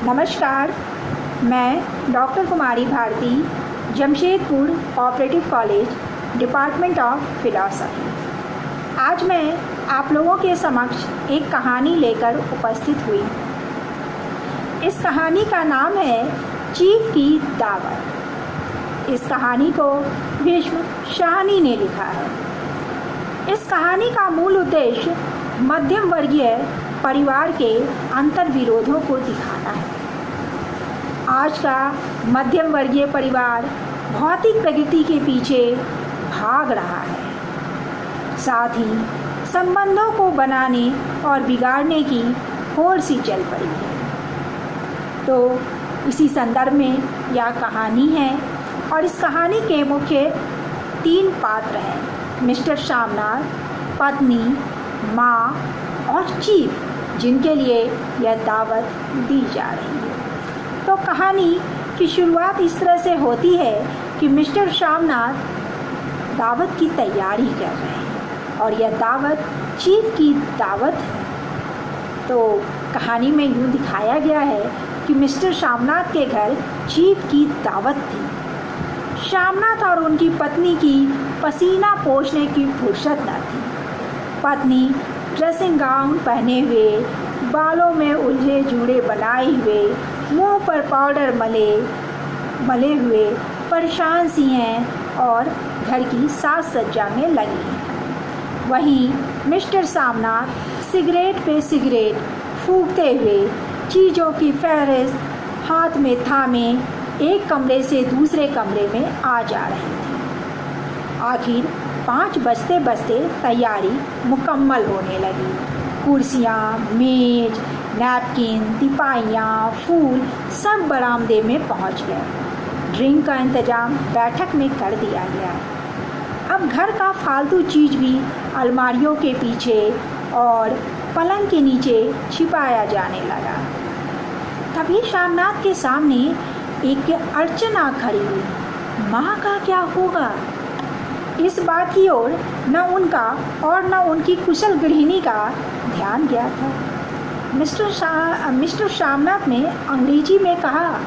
नमस्कार, मैं doctor Kumari Bharti, Jamshedpur cooperative college, department of philosophy. आज मैं आप लोगों के समक्ष एक कहानी लेकर उपस्थित हुई। इस कहानी का नाम है चीफ की दावत। इस कहानी को भीष्म शाहनी ने लिखा है। इस कहानी का मूल उद्देश्य मध्यम वर्गीय परिवार के अंतर्विरोधों को दिखाना है। आज का मध्यम वर्गीय परिवार भौतिक प्रगति के पीछे भाग रहा है, साथ ही संबंधों को बनाने और बिगाड़ने की होड़ सी चल पड़ी है। तो इसी संदर्भ में यह कहानी है और इस कहानी के मुख्य 3 पात्र हैं: मिस्टर शामनाथ, पत्नी, माँ और चीफ, जिनके लिए यह दावत दी जा रही है। तो कहानी की शुरुआत इस तरह से होती है कि मिस्टर शामनाथ दावत की तैयारी कर रहे हैं और यह दावत चीफ की दावत है। तो कहानी में यूँ दिखाया गया है कि मिस्टर शामनाथ के घर चीफ की दावत थी। शामनाथ और उनकी पत्नी की पसीना पोंछने की फुर्सत न थी। पत्नी ड्रेसिंग गाउन पहने हुए, बालों में उलझे जूड़े बनाए हुए, मुंह पर पाउडर मले हुए परेशान सी हैं और घर की साज सज्जा में लगी हैं। वहीं मिस्टर शामनाथ सिगरेट पे सिगरेट फूंकते हुए, चीज़ों की फहरिस्त हाथ में थामे एक कमरे से दूसरे कमरे में आ जा रहे थे। आखिर 5 बजते बजते तैयारी मुकम्मल होने लगी। कुर्सियाँ, मेज, नैपकिन, तिपाइयाँ, फूल सब बरामदे में पहुँच गए। ड्रिंक का इंतज़ाम बैठक में कर दिया गया। अब घर का फालतू चीज़ भी अलमारियों के पीछे और पलंग के नीचे छिपाया जाने लगा। तभी शामनाथ के सामने एक अड़चन आ खड़ी हुई। माँ का क्या होगा? इस बात की ओर न उनका और न उनकी कुशल गृहिणी का ध्यान गया था। मिस्टर शामनाथ ने अंग्रेजी में कहा,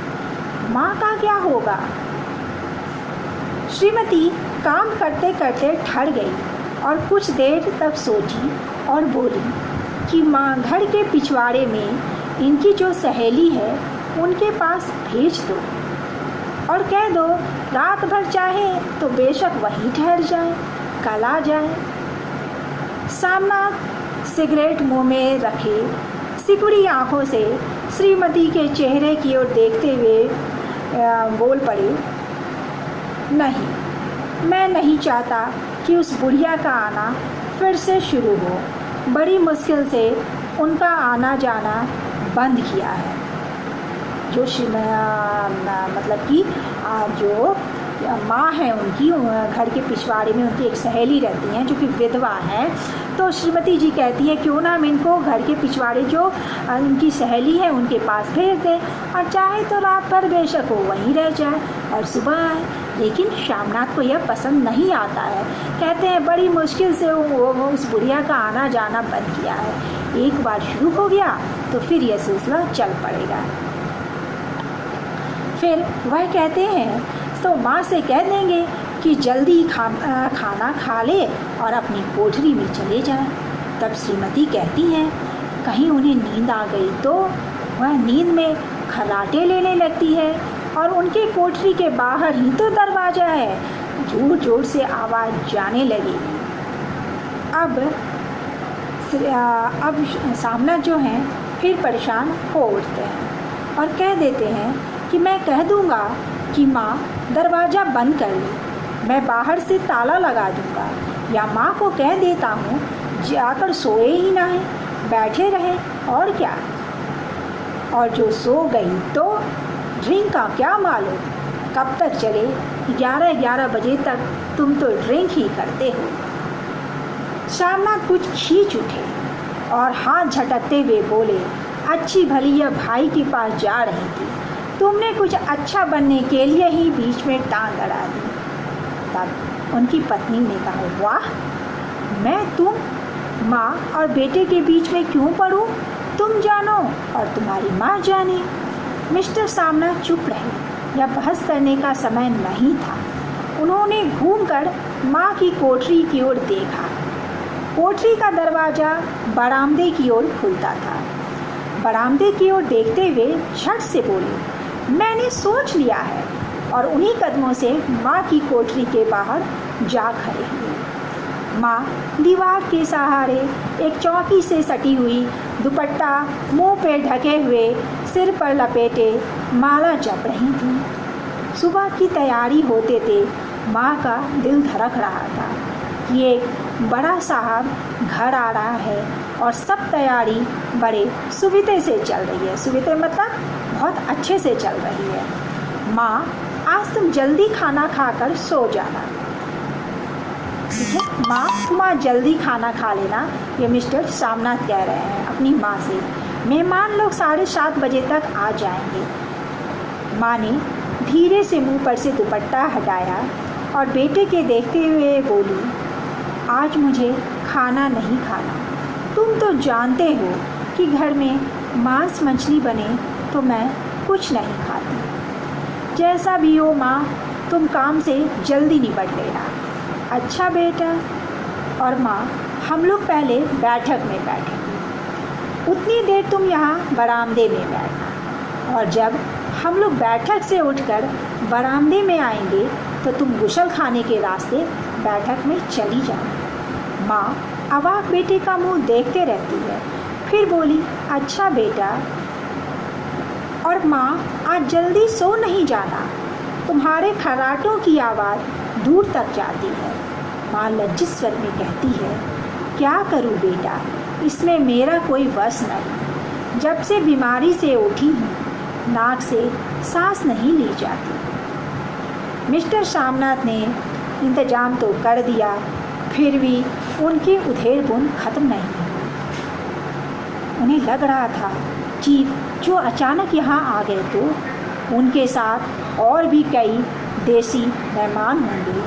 माँ का क्या होगा? श्रीमती काम करते करते ठहर गई और कुछ देर तक सोची और बोली कि माँ घर के पिछवाड़े में इनकी जो सहेली है उनके पास भेज दो और कह दो रात भर चाहे तो बेशक वहीं ठहर जाए, कल आ जाए। शामनाथ सिगरेट मुंह में रखे सिकुड़ी आंखों से श्रीमती के चेहरे की ओर देखते हुए बोल पड़े, नहीं, मैं नहीं चाहता कि उस बुढ़िया का आना फिर से शुरू हो। बड़ी मुश्किल से उनका आना जाना बंद किया है। जो मतलब कि जो माँ है उनकी, घर के पिछवाड़े में उनकी एक सहेली रहती हैं जो कि विधवा हैं। तो श्रीमती जी कहती है क्यों ना हम इनको घर के पिछवाड़े जो उनकी सहेली है उनके पास भेज दें और चाहे तो रात भर बेशक वो वहीं रह जाए और सुबह आए। लेकिन शामनाथ को यह पसंद नहीं आता है। कहते हैं बड़ी मुश्किल से वो उस बुढ़िया का आना जाना बंद किया है। एक बार शुरू हो गया तो फिर यह सिलसिला चल पड़ेगा। फिर वह कहते हैं तो माँ से कह देंगे कि जल्दी खाना खा ले और अपनी कोठरी में चले जाएं। तब श्रीमती कहती हैं कहीं उन्हें नींद आ गई तो वह नींद में खर्राटे लेने लगती है और उनके कोठरी के बाहर ही तो दरवाज़ा है। जोर जोर से आवाज़ जाने लगी। अब सामना जो हैं फिर परेशान हो उठते हैं और कह देते हैं कि मैं कह दूंगा कि माँ दरवाज़ा बंद कर ले, मैं बाहर से ताला लगा दूंगा, या माँ को कह देता हूँ जाकर सोए ही ना है, बैठे रहे और क्या। और जो सो गई तो ड्रिंक का क्या मालूम कब तक चले, 11 बजे तक तुम तो ड्रिंक ही करते हो। शामनाथ कुछ खींच उठे और हाथ झटकते हुए बोले, अच्छी भली यह भाई के पास जा रही थी, तुमने कुछ अच्छा बनने के लिए ही बीच में टांग अड़ा दी। तब उनकी पत्नी ने कहा, वाह, मैं तुम माँ और बेटे के बीच में क्यों पड़ूं? तुम जानो और तुम्हारी माँ जाने। मिस्टर सामना चुप रहे। यह बहस करने का समय नहीं था। उन्होंने घूमकर माँ की कोठरी की ओर देखा। कोठरी का दरवाज़ा बरामदे की ओर खुलता था। बरामदे की ओर देखते हुए झट से बोली, मैंने सोच लिया है, और उन्हीं कदमों से माँ की कोठरी के बाहर जा खड़े हुए। माँ दीवार के सहारे एक चौकी से सटी हुई, दुपट्टा मुंह पे ढके हुए, सिर पर लपेटे माला जप रही थी। सुबह की तैयारी होते थे माँ का दिल धड़क रहा था कि एक बड़ा साहब घर आ रहा है और सब तैयारी बड़े सुविधे से चल रही है। सुविधे मतलब बहुत अच्छे से चल रही है। माँ, आज तुम जल्दी खाना खाकर सो जाना। ठीक है माँ, तुम आज जल्दी खाना खा लेना, ये मिस्टर सामनाथ कह रहे हैं अपनी माँ से। मेहमान लोग 7:30 बजे तक आ जाएंगे। माँ ने धीरे से मुंह पर से दुपट्टा हटाया और बेटे के देखते हुए बोली, आज मुझे खाना नहीं खाना। तुम तो जानते हो कि घर में मांस मछली बने तो मैं कुछ नहीं खाती। जैसा भी हो माँ, तुम काम से जल्दी निपट लेना। अच्छा बेटा। और माँ, हम लोग पहले बैठक में बैठेंगे, उतनी देर तुम यहाँ बरामदे में बैठना, और जब हम लोग बैठक से उठकर बरामदे में आएंगे तो तुम गुसल खाने के रास्ते बैठक में चली जाना। माँ अवाक बेटे का मुंह देखते रहती है, फिर बोली, अच्छा बेटा। और माँ, आज जल्दी सो नहीं जाना, तुम्हारे खर्राटों की आवाज़ दूर तक जाती है। माँ लज्जित स्वर में कहती है, क्या करूँ बेटा, इसमें मेरा कोई वश नहीं। जब से बीमारी से उठी हूँ, नाक से सांस नहीं ली जाती। मिस्टर सामनाथ ने इंतजाम तो कर दिया, फिर भी उनकी उधेड़-बुन खत्म नहीं हुई। उन्हें लग रहा था चीफ जो अचानक यहाँ आ गए तो उनके साथ और भी कई देसी मेहमान होंगे,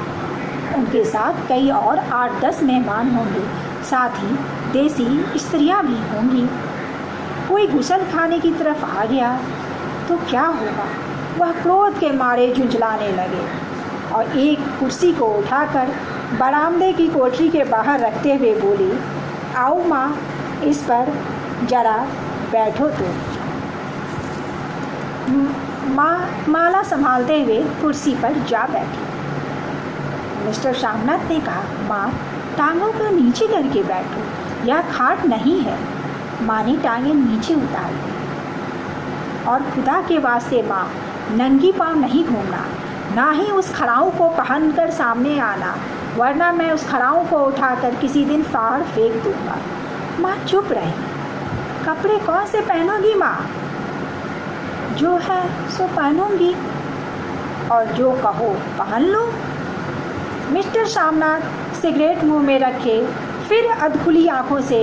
उनके साथ कई और 8-10 मेहमान होंगे, साथ ही देसी स्त्रियाँ भी होंगी। कोई गुसल खाने की तरफ आ गया तो क्या होगा। वह क्रोध के मारे झुंझलाने लगे और एक कुर्सी को उठाकर बरामदे की कोठरी के बाहर रखते हुए बोली, आओ माँ, इस पर जरा बैठो तो। माँ माला संभालते हुए कुर्सी पर जा बैठी। मिस्टर सामनाथ ने कहा, माँ, टांगों को नीचे करके बैठो, यह खाट नहीं है। माँ ने टांगें नीचे उतार दी। और खुदा के वास्ते माँ, नंगी पाँव नहीं घूमना, ना ही उस खड़ाऊ को पहनकर सामने आना, वरना मैं उस खड़ाऊ को उठाकर किसी दिन फाड़ फेंक दूंगा। माँ चुप रही। कपड़े कौन से पहनोगी माँ? जो है सो पहनूंगी, और जो कहो पहन लो। मिस्टर सामनाथ सिगरेट मुंह में रखे फिर अधखुली आंखों से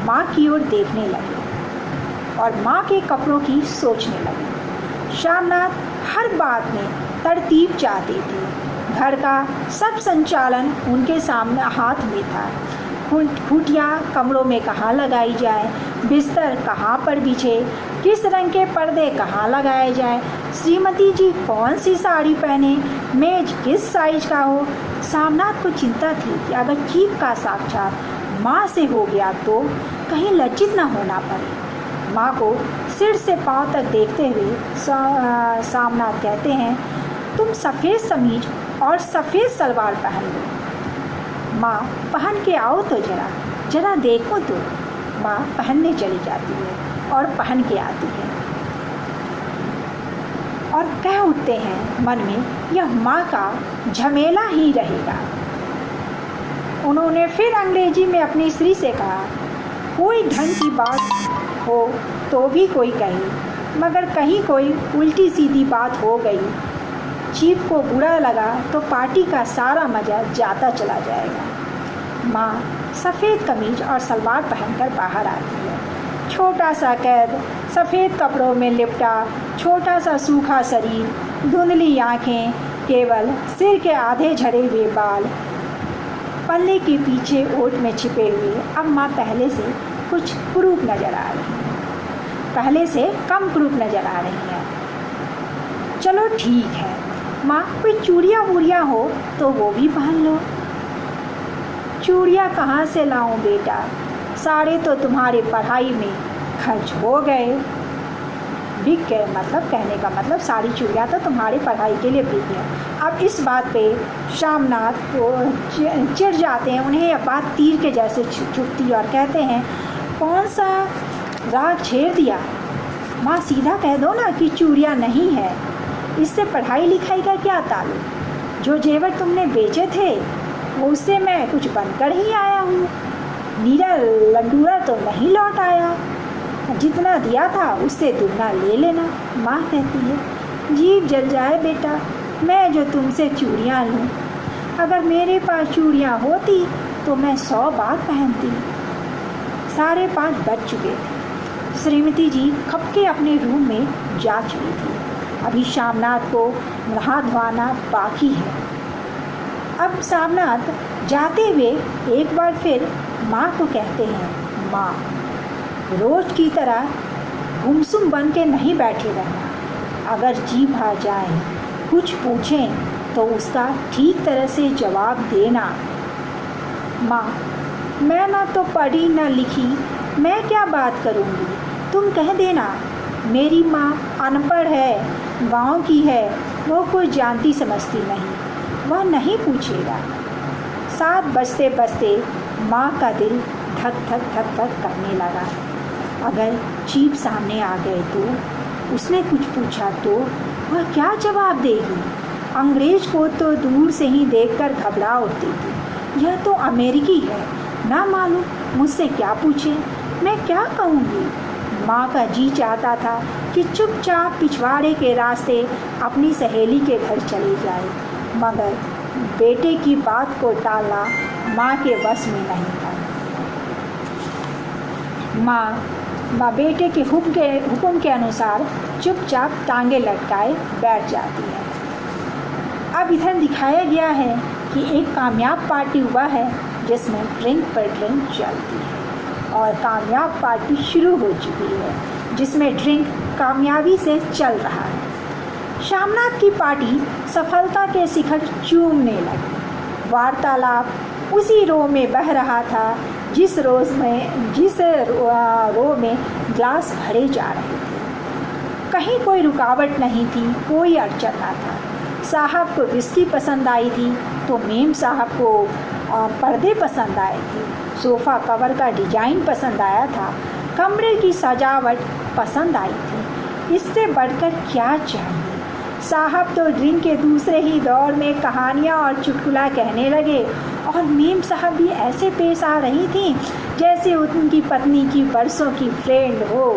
माँ की ओर देखने लगे और माँ के कपड़ों की सोचने लगे। सामनाथ हर बात में तरतीब चाहते थे। घर का सब संचालन उनके सामने हाथ में था। खूंटियाँ कमरों में कहाँ लगाई जाए, बिस्तर कहाँ पर बिछे, किस रंग के पर्दे कहाँ लगाए जाए, श्रीमती जी कौन सी साड़ी पहने, मेज किस साइज का हो। सामनाथ को चिंता थी कि अगर चीफ का साक्षात माँ से हो गया तो कहीं लज्जित न होना पड़े। माँ को सिर से पाँव तक देखते हुए सामनाथ कहते हैं, तुम सफ़ेद समीज और सफ़ेद सलवार पहन लो। माँ, पहन के आओ तो जरा देखो तो। माँ पहनने चली जाती है और पहन के आती है और कह उठते हैं मन में, यह माँ का झमेला ही रहेगा। उन्होंने फिर अंग्रेजी में अपनी स्त्री से कहा, कोई ढंग की बात हो तो भी कोई कहे, मगर कहीं कोई उल्टी सीधी बात हो गई, चीफ को बुरा लगा तो पार्टी का सारा मज़ा जाता चला जाएगा। माँ सफ़ेद कमीज और सलवार पहनकर बाहर आती है। छोटा सा कैद, सफ़ेद कपड़ों में लिपटा छोटा सा सूखा शरीर, धुंधली आँखें, केवल सिर के आधे झड़े हुए बाल, पल्ले के पीछे ओट में छिपे हुए। अब माँ पहले से कुछ कुरूप नजर आ रही। पहले से कम क्रूप नज़र आ रही हैं। चलो ठीक है माँ, कोई चूड़ियाँ वूड़ियाँ हो तो वो भी पहन लो। चूड़ियाँ कहाँ से लाऊं बेटा, सारे तो तुम्हारे पढ़ाई में खर्च हो गए। बिक गए मतलब कहने का मतलब सारी चूड़ियाँ तो तुम्हारी पढ़ाई के लिए बिक गई। अब इस बात पे श्यामनाथ को चिढ़ जाते हैं, उन्हें यह बात तीर के जैसे चुभती और कहते हैं कौन सा राग छेड़ दिया माँ, सीधा कह दो ना कि चूड़ियाँ नहीं है, इससे पढ़ाई लिखाई का क्या ताल्लुक। जो जेवर तुमने बेचे थे वो उससे मैं कुछ बनकर ही आया हूँ, नीरा लंडूरा तो नहीं लौट आया, जितना दिया था उससे दुगना ले लेना। माँ कहती है जीभ जल जाए बेटा, मैं जो तुमसे चूड़ियाँ लूँ, अगर मेरे पास चूड़ियाँ होती तो मैं 100 बार पहनती। 5:30 बज चुके थे। श्रीमती जी खप के अपने रूम में जा चुकी थी। अभी श्यामनाथ को नहा धोना बाकी है। अब श्यामनाथ जाते हुए एक बार फिर माँ को कहते हैं माँ, रोज की तरह गुमसुम बन के नहीं बैठे रहना, अगर जी भा जाए कुछ पूछें तो उसका ठीक तरह से जवाब देना। माँ, मैं ना तो पढ़ी ना लिखी, मैं क्या बात करूँगी, तुम कह देना। मेरी माँ अनपढ़ है, गांव की है, वो कोई जानती समझती नहीं, वह नहीं पूछेगा। 7 बजते बजते माँ का दिल धक धक धक धक करने लगा। अगर चीफ सामने आ गए तो, उसने कुछ पूछा तो वह क्या जवाब देगी। अंग्रेज को तो दूर से ही देखकर घबरा उठती थी। यह तो अमेरिकी है, ना मालूम मुझसे क्या पूछे, मैं क्या कहूँगी। माँ का जी चाहता था कि चुपचाप पिछवाड़े के रास्ते अपनी सहेली के घर चले जाए, मगर बेटे की बात को टालना माँ के बस में नहीं था। माँ बेटे के हुक्म के अनुसार चुपचाप टांगे लटकाए बैठ जाती है। अब इधर दिखाया गया है कि एक कामयाब पार्टी हुआ है जिसमें ड्रिंक पर ड्रिंक चलती है, और कामयाब पार्टी शुरू हो चुकी है जिसमें ड्रिंक कामयाबी से चल रहा है। श्यामनाथ की पार्टी सफलता के शिखर चूमने लगी। वार्तालाप उसी रो में बह रहा था जिस रो में ग्लास भरे जा रहे थे। कहीं कोई रुकावट नहीं थी, कोई अड़चन न था। साहब को विस्की पसंद आई थी तो मेम साहब को पर्दे पसंद आए थे, सोफ़ा कवर का डिजाइन पसंद आया था, कमरे की सजावट पसंद आई थी। इससे बढ़कर क्या चाहिए। साहब तो ड्रिंक के दूसरे ही दौर में कहानियाँ और चुटकुला कहने लगे, और मेम साहब भी ऐसे पेश आ रही थी जैसे उनकी पत्नी की बरसों की फ्रेंड हो।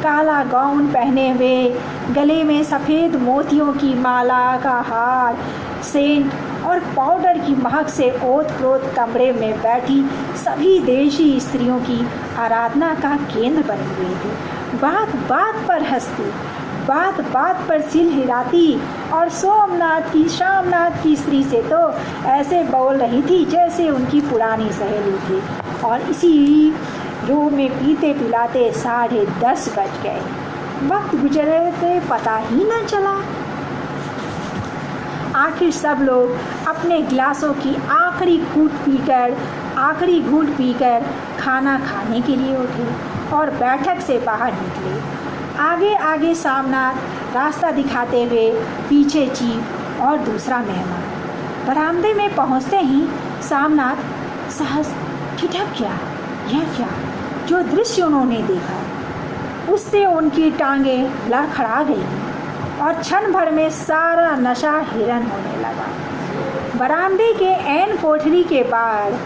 काला गाउन पहने हुए, गले में सफ़ेद मोतियों की माला का हार, सेंट और पाउडर की महक से ओत-प्रोत कमरे में बैठी सभी देशी स्त्रियों की आराधना का केंद्र बने हुए थे। बात बात पर हंसती, बात बात पर सिल हिलाती, और श्यामनाथ की स्त्री से तो ऐसे बोल रही थी जैसे उनकी पुरानी सहेली थी। और इसी रूम में पीते पिलाते 10:30 बज गए। वक्त गुजरते पता ही न चला। आखिर सब लोग अपने गिलासों की आखिरी घूंट पीकर खाना खाने के लिए उठे और बैठक से बाहर निकले। आगे आगे श्यामनाथ रास्ता दिखाते हुए, पीछे चीफ और दूसरा मेहमान। बरामदे में पहुंचते ही श्यामनाथ सहज ठिठक गया। यह क्या? जो दृश्य उन्होंने देखा उससे उनकी टांगें लड़खड़ा गई और क्षण भर में सारा नशा हिरन होने लगा। बरामदे के ऐन कोठरी के बाहर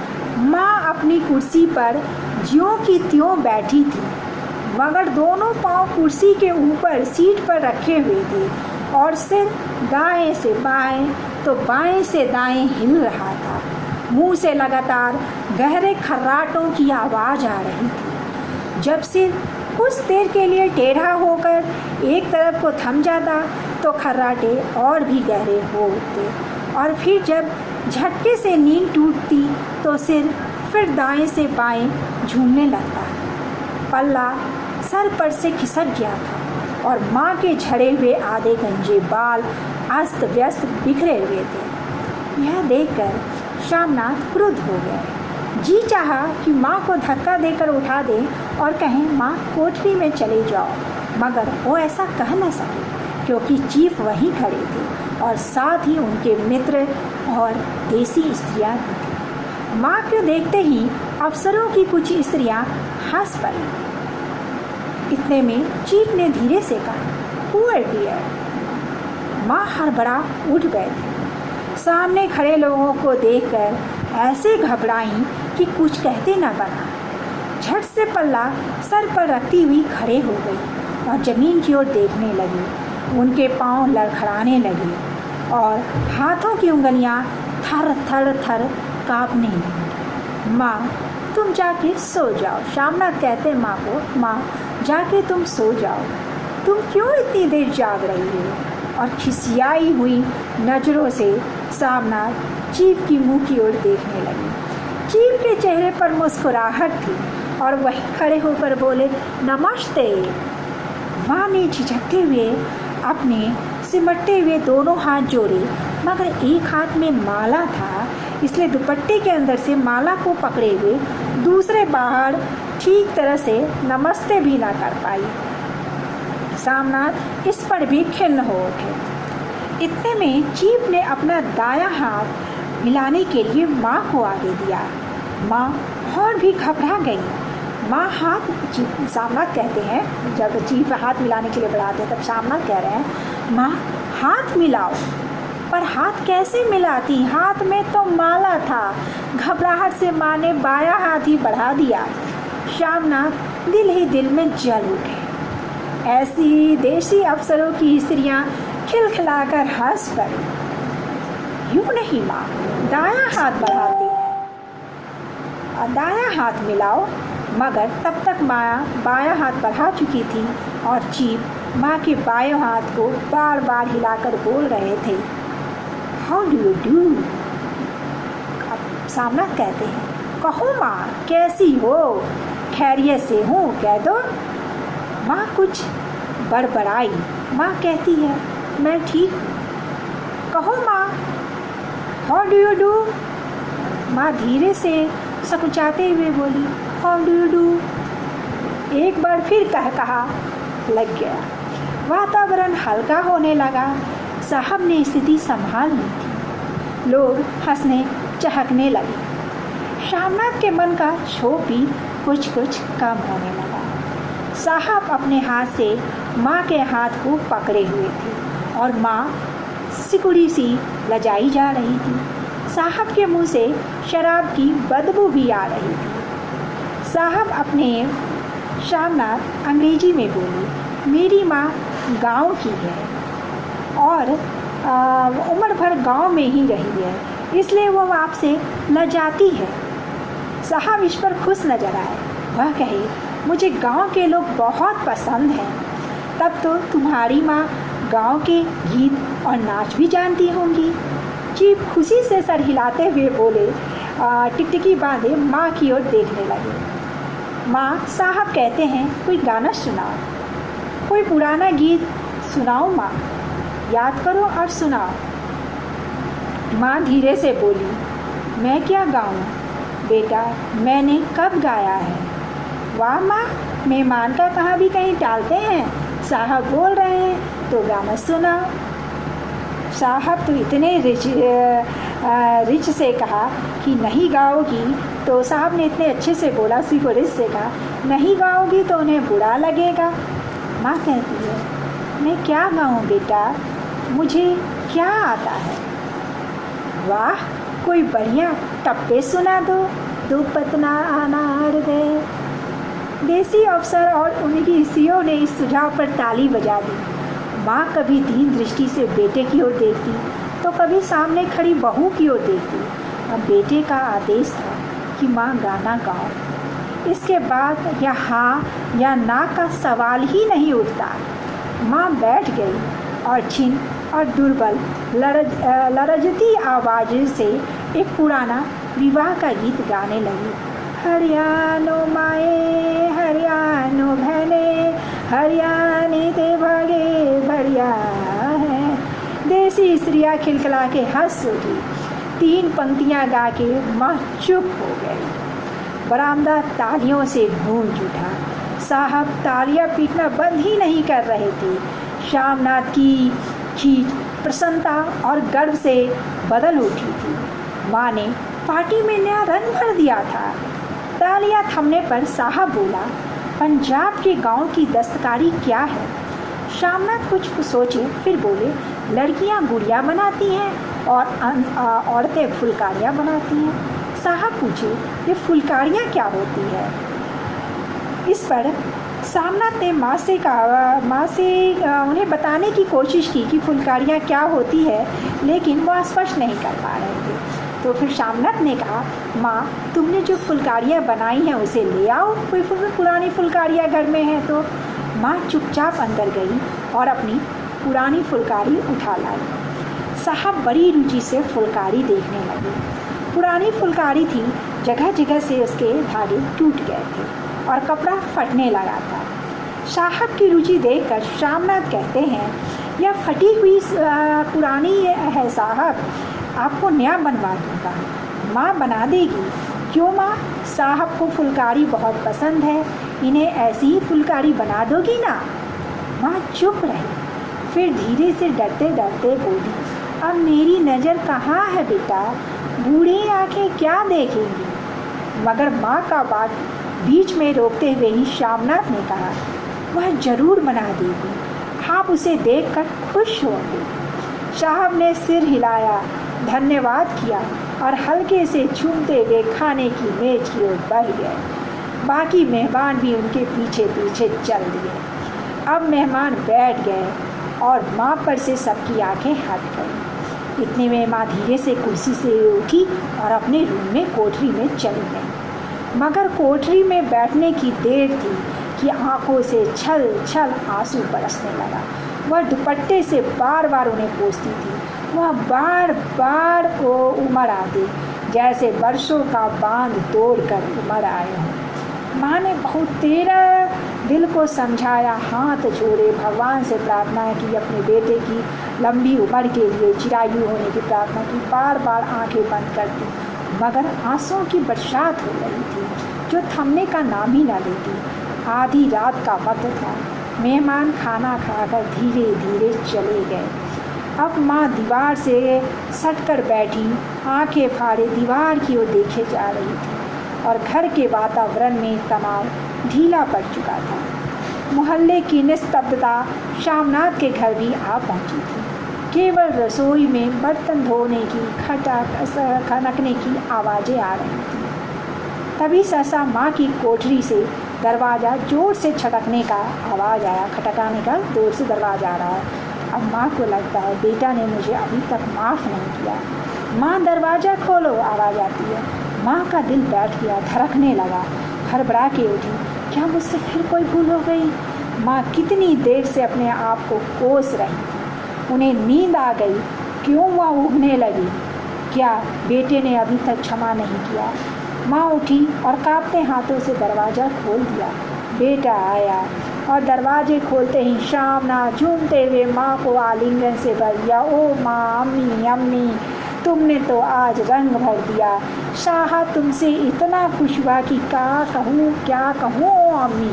माँ अपनी कुर्सी पर ज्यों की त्यों बैठी थी, मगर दोनों पांव कुर्सी के ऊपर सीट पर रखे हुए थे और सिर दाएं से बाएं तो बाएं से दाएं हिल रहा था। मुंह से लगातार गहरे खर्राटों की आवाज़ आ रही थी। जब सिर कुछ देर के लिए टेढ़ा होकर एक तरफ को थम जाता तो खर्राटे और भी गहरे हो उठते, और फिर जब झटके से नींद टूटती तो सिर फिर दाएं से बाएं झूमने लगता। पल्ला सर पर से खिसक गया था और माँ के झड़े हुए आधे गंजे बाल अस्त व्यस्त बिखरे हुए थे। यह देखकर श्यामनाथ क्रुद्ध हो गए। जी चाहा कि माँ को धक्का देकर उठा दें और कहें, माँ कोठरी में चले जाओ, मगर वो ऐसा कह न सके क्योंकि चीफ वहीं खड़े थे और साथ ही उनके मित्र और देसी स्त्रियाँ भी थीं। माँ को देखते ही अफसरों की कुछ स्त्रियाँ हंस पड़ी। इतने में चीफ ने धीरे से कहा, पुअर डियर। माँ हड़बड़ा उठ बैठी। सामने खड़े लोगों को देखकर ऐसे घबराई कि कुछ कहते न बना। झट से पल्ला सर पर रखती हुई खड़े हो गई और ज़मीन की ओर देखने लगी। उनके पांव लड़खड़ाने लगे और हाथों की उंगलियां थर थर थर कांपने लगी। माँ, तुम जाके सो जाओ। श्यामनाथ कहते माँ को, माँ जाके तुम सो जाओ, तुम क्यों इतनी देर जाग रही हो? और खिसियाई हुई नज़रों से श्यामनाथ चीफ की मुंह की ओर देखने लगी। चीफ के चेहरे पर मुस्कुराहट थी और वही खड़े होकर बोले, नमस्ते। माँ ने झिझकते हुए अपने सिमटते हुए दोनों हाथ जोड़े, मगर एक हाथ में माला था, इसलिए दुपट्टे के अंदर से माला को पकड़े हुए दूसरे बाहर ठीक तरह से नमस्ते भी ना कर पाई। श्यामनाथ इस पर भी खिन्न हो उठे। इतने में चीफ ने अपना दायां हाथ मिलाने के लिए माँ को आगे दिया। माँ और भी घबरा गई। माँ श्यामनाथ कहते हैं, जब चीफ हाथ मिलाने के लिए बढ़ाते हैं तब श्यामनाथ कह रहे हैं, माँ हाथ मिलाओ। पर हाथ कैसे मिलाती, हाथ में तो माला था। घबराहट से माँ ने बायां हाथ ही बढ़ा दिया। श्यामनाथ दिल ही दिल में जल उठे। ऐसी देसी अफसरों की स्त्रियां खिलखिलाकर हंस पड़ी। यूँ नहीं माँ, दायां हाथ बढ़ाती है, दायां हाथ मिलाओ। मगर तब तक माँ बायां हाथ बढ़ा चुकी थी और चीफ माँ के बाएं हाथ को बार बार हिलाकर बोल रहे थे, हाउ डू यू डू। अब श्यामनाथ कहते हैं, कहो माँ कैसी हो, खैरियत से हूँ, कह दो। माँ कुछ बड़बड़ाई। माँ कहती है, मैं ठीक हूँ। कहो माँ, हाउ डू यू डू। माँ धीरे से सकुचाते हुए बोली, हाउ डू यू डू। एक बार फिर कहा लग गया। वातावरण हल्का होने लगा। साहब ने स्थिति संभाल ली थी। लोग हंसने चहकने लगे। श्यामनाथ के मन का क्षोभ भी कुछ कुछ कम होने लगा। साहब अपने हाथ से माँ के हाथ को पकड़े हुए थे और माँ सिकुड़ी सी लजाई जा रही थी। साहब के मुंह से शराब की बदबू भी आ रही थी। साहब अपने श्यामनाथ अंग्रेजी में बोली, मेरी माँ गांव की है और उम्र भर गांव में ही रही है, इसलिए वो आपसे लजाती है। साहब इस पर खुश नजर आए। वह कहे, मुझे गांव के लोग बहुत पसंद हैं। तब तो तुम्हारी माँ गांव के गीत और नाच भी जानती होंगी। चीफ खुशी से सर हिलाते हुए बोले, टिकटिकी बांधे माँ की ओर देखने लगे। माँ, साहब कहते हैं कोई गाना सुनाओ, कोई पुराना गीत सुनाओ माँ, याद करो और सुनाओ। माँ धीरे से बोली, मैं क्या गाऊँ बेटा, मैंने कब गाया है। वाह माँ, मेहमान का कहाँ भी कहीं टालते हैं, साहब बोल रहे हैं तो गाना सुनाओ। साहब तो इतने रिच से कहा कि नहीं गाओगी, तो साहब ने इतने अच्छे से बोला, उसी को रिच से कहा, नहीं गाओगी तो उन्हें बुरा लगेगा। माँ कहती है, मैं क्या गाऊँ बेटा, मुझे क्या आता है। वाह, कोई बढ़िया टप्पे सुना दो पतना अनार गए। देसी अफसर और उनकी स्त्रियों ने इस सुझाव पर ताली बजा दी। माँ कभी दीन दृष्टि से बेटे की ओर देखती तो कभी सामने खड़ी बहू की ओर देखती। अब बेटे का आदेश था कि माँ गाना गाओ। इसके बाद या हाँ या ना का सवाल ही नहीं उठता। माँ बैठ गई और छिन और दुर्बल लरजती आवाज़ से एक पुराना विवाह का गीत गाने लगी। हरियाणो माए हरिया जानो बहने, हरियाणी ते भागे बढ़िया है। देसी स्त्रियाँ खिलखिला के हंस उठी। 3 पंक्तियाँ गा के माँ चुप हो गई। बरामदा तालियों से गूंज उठा। साहब तालियां पीटना बंद ही नहीं कर रहे थे। श्यामनाथ की खींच प्रसन्नता और गर्व से बदल उठी थी। माँ ने पार्टी में नया रंग भर दिया था। तालियां थमने पर साहब बोला, पंजाब के गांव की दस्तकारी क्या है? श्यामनाथ कुछ सोचे फिर बोले, लड़कियां गुड़िया बनाती हैं और औरतें फुलकारियाँ बनाती हैं। साहब पूछे, ये फुलकारियाँ क्या होती है? इस पर श्यामनाथ ने माँ से उन्हें बताने की कोशिश की कि फुलकारियाँ क्या होती है, लेकिन वो स्पष्ट नहीं कर पा रहे थे। तो फिर श्यामनाथ ने कहा, माँ तुमने जो फुलकारियाँ बनाई हैं उसे ले आओ, कोई पुरानी फुलकारियाँ घर में हैं तो। माँ चुपचाप अंदर गई और अपनी पुरानी फुलकारी उठा लाई। साहब बड़ी रुचि से फुलकारी देखने लगे। पुरानी फुलकारी थी, जगह जगह से उसके धागे टूट गए थे और कपड़ा फटने लगा था। साहब की रुचि देखकर श्यामनाथ कहते हैं, यह फटी हुई पुरानी है साहब, आपको नया बनवा दूँगा। माँ बना देगी। क्यों माँ? साहब को फुलकारी बहुत पसंद है, इन्हें ऐसी ही फुलकारी बना दोगी ना? माँ चुप रही, फिर धीरे से डरते डरते बोली, अब मेरी नज़र कहाँ है बेटा, बूढ़ी आंखें क्या देखेंगी? मगर माँ का बात बीच में रोकते हुए ही श्यामनाथ ने कहा, वह जरूर बना देगी, आप उसे देखकर खुश होंगे। साहब ने सिर हिलाया, धन्यवाद किया और हल्के से झूमते हुए खाने की मेज की ओर बढ़ गए। बाकी मेहमान भी उनके पीछे पीछे चल दिए। अब मेहमान बैठ गए और माँ पर से सबकी आंखें हट गईं। इतने में माँ धीरे से कुर्सी से उठी और अपने रूम में कोठरी में चली गई। मगर कोठरी में बैठने की देर थी कि आंखों से छल छल आंसू बरसने लगा। वह दुपट्टे से बार बार उन्हें पोंछती थी। वह बार बार को उमड़ आती, जैसे बरसों का बांध तोड़कर उमड़ आए हों। माँ ने बहुत तेरा दिल को समझाया, हाथ जोड़े भगवान से प्रार्थना की, अपने बेटे की लंबी उम्र के लिए चिरायु होने की प्रार्थना की। बार बार आंखें बंद करती, मगर आंसुओं की बरसात हो रही थी जो थमने का नाम ही न लेती। आधी रात का वक्त था। मेहमान खाना खाकर धीरे धीरे चले गए। अब माँ दीवार से सटकर बैठी, आंखें फाड़े दीवार की ओर देखे जा रही थी और घर के वातावरण में तनाव ढीला पड़ चुका था। मोहल्ले की निस्तब्धता श्यामनाथ के घर भी आ पहुंची थी। केवल रसोई में बर्तन धोने की खनकने की आवाज़ें आ रही थीं। तभी सहसा माँ की कोठरी से दरवाज़ा जोर से खटकाने का जोर से दरवाज़ा आ रहा है। अब माँ को लगता है बेटा ने मुझे अभी तक माफ़ नहीं किया। माँ दरवाज़ा खोलो, आवाज़ आती है। माँ का दिल बैठ गया, धड़कने लगा। हड़बड़ा के उठी, क्या मुझसे फिर कोई भूल हो गई? माँ कितनी देर से अपने आप को कोस रही थी। उन्हें नींद आ गई। क्यों वह उगने लगी? क्या बेटे ने अभी तक क्षमा नहीं किया? माँ उठी और कांपते हाथों से दरवाज़ा खोल दिया। बेटा आया और दरवाजे खोलते ही श्यामनाथ झूमते हुए माँ को आलिंगन से भर दिया। ओ माँ, अम्मी अम्मी, तुमने तो आज रंग भर दिया। शाह तुमसे इतना खुश हुआ कि क्या कहूँ ओ अम्मी।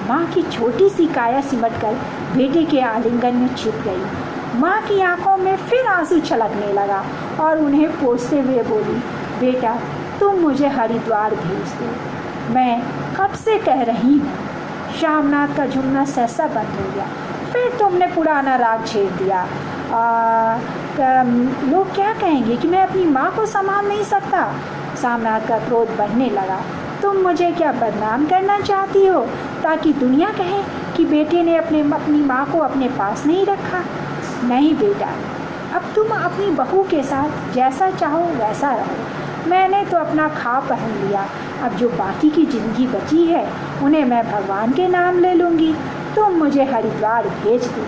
माँ की छोटी सी काया सिमटकर बेटे के आलिंगन में छिप गई। माँ की आंखों में फिर आंसू छलकने लगा और उन्हें पोंछते हुए बोली, बेटा तुम मुझे हरिद्वार भेज दो, मैं कब से कह रही हूँ। श्यामनाथ का झूमना सहसा बंद हो गया। फिर तुमने पुराना राग छेड़ दिया। लोग क्या कहेंगे कि मैं अपनी माँ को संभाल नहीं सकता। श्यामनाथ का क्रोध बढ़ने लगा। तुम मुझे क्या बदनाम करना चाहती हो ताकि दुनिया कहे कि बेटे ने अपनी माँ को अपने पास नहीं रखा? नहीं बेटा, अब तुम अपनी बहू के साथ जैसा चाहो वैसा रहो। मैंने तो अपना खा पहन लिया, अब जो बाकी की ज़िंदगी बची है उन्हें मैं भगवान के नाम ले लूँगी। तुम मुझे हरिद्वार भेज दो।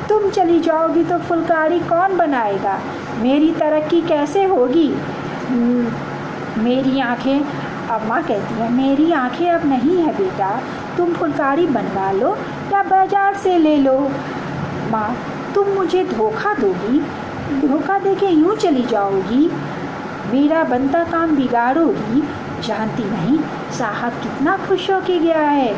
तुम चली जाओगी तो फुलकारी कौन बनाएगा? मेरी तरक्की कैसे होगी? मेरी आंखें, अब माँ कहती है, मेरी आंखें अब नहीं है बेटा, तुम फुलकारी बनवा लो या बाजार से ले लो। माँ, तुम मुझे धोखा दोगी, धोखा देके यूँ चली जाओगी, मेरा बनता काम बिगाड़ोगी। जानती नहीं साहब कितना खुश हो के गया है।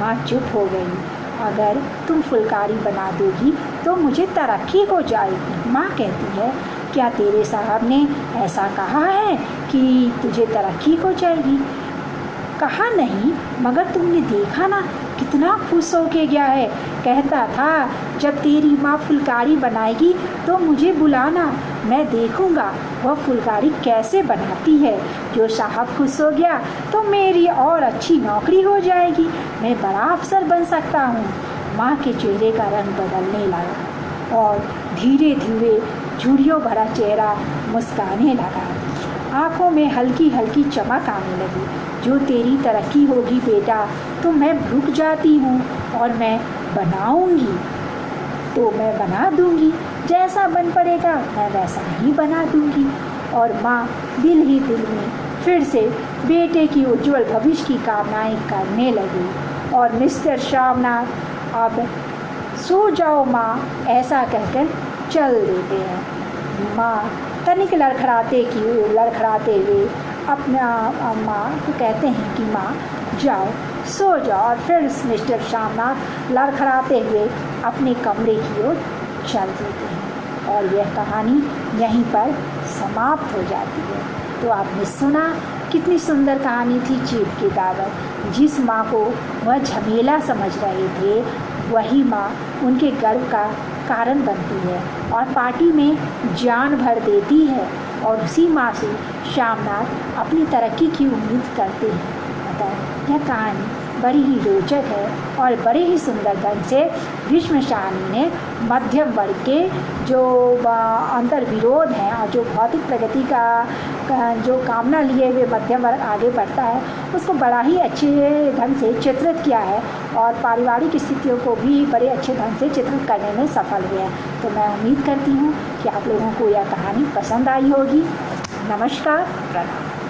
माँ चुप हो गई। अगर तुम फुलकारी बना दोगी तो मुझे तरक्की हो जाएगी। माँ कहती है, क्या तेरे साहब ने ऐसा कहा है कि तुझे तरक्की हो जाएगी? कहा नहीं, मगर तुमने देखा ना कितना खुश हो के गया है। कहता था जब तेरी माँ फुलकारी बनाएगी तो मुझे बुलाना, मैं देखूँगा वह फुलकारी कैसे बनाती है। जो साहब खुश हो गया तो मेरी और अच्छी नौकरी हो जाएगी, मैं बड़ा अफसर बन सकता हूँ। माँ के चेहरे का रंग बदलने लगा और धीरे धीरे झुर्रियों भरा चेहरा मुस्काने लगा। आँखों में हल्की हल्की चमक आने लगी। जो तेरी तरक्की होगी बेटा तो मैं रुक जाती हूँ और मैं बनाऊँगी तो मैं बना दूँगी, जैसा बन पड़ेगा मैं वैसा ही बना दूँगी। और माँ दिल ही दिल में फिर से बेटे की उज्जवल भविष्य की कामनाएं करने लगी। और मिस्टर श्यामनाथ अब सो जाओ माँ ऐसा कहकर चल देते हैं। माँ तनिक लड़खड़ाते हुए अपना माँ को कहते हैं कि माँ जाओ सो जाओ। और फिर मिस्टर श्यामनाथ लड़खड़ाते हुए अपने कमरे की ओर चल देते हैं और यह कहानी यहीं पर समाप्त हो जाती है। तो आपने सुना कितनी सुंदर कहानी थी चीफ की दावत। जिस माँ को वह झमेला समझ रहे थे वही माँ उनके गर्व का कारण बनती है और पार्टी में जान भर देती है। और उसी माँ से श्यामनाथ अपनी तरक्की की उम्मीद करते हैं। अतः यह कहानी बड़ी ही रोचक है और बड़े ही सुंदर ढंग से भीष्म शाहनी ने मध्यम वर्ग के जो अंतर विरोध हैं और जो भौतिक प्रगति का जो कामना लिए हुए मध्यम वर्ग आगे बढ़ता है उसको बड़ा ही अच्छे ढंग से चित्रित किया है और पारिवारिक स्थितियों को भी बड़े अच्छे ढंग से चित्रित करने में सफल हुए हैं। तो मैं उम्मीद करती हूँ कि आप लोगों को यह कहानी पसंद आई होगी। नमस्कार, प्रणाम।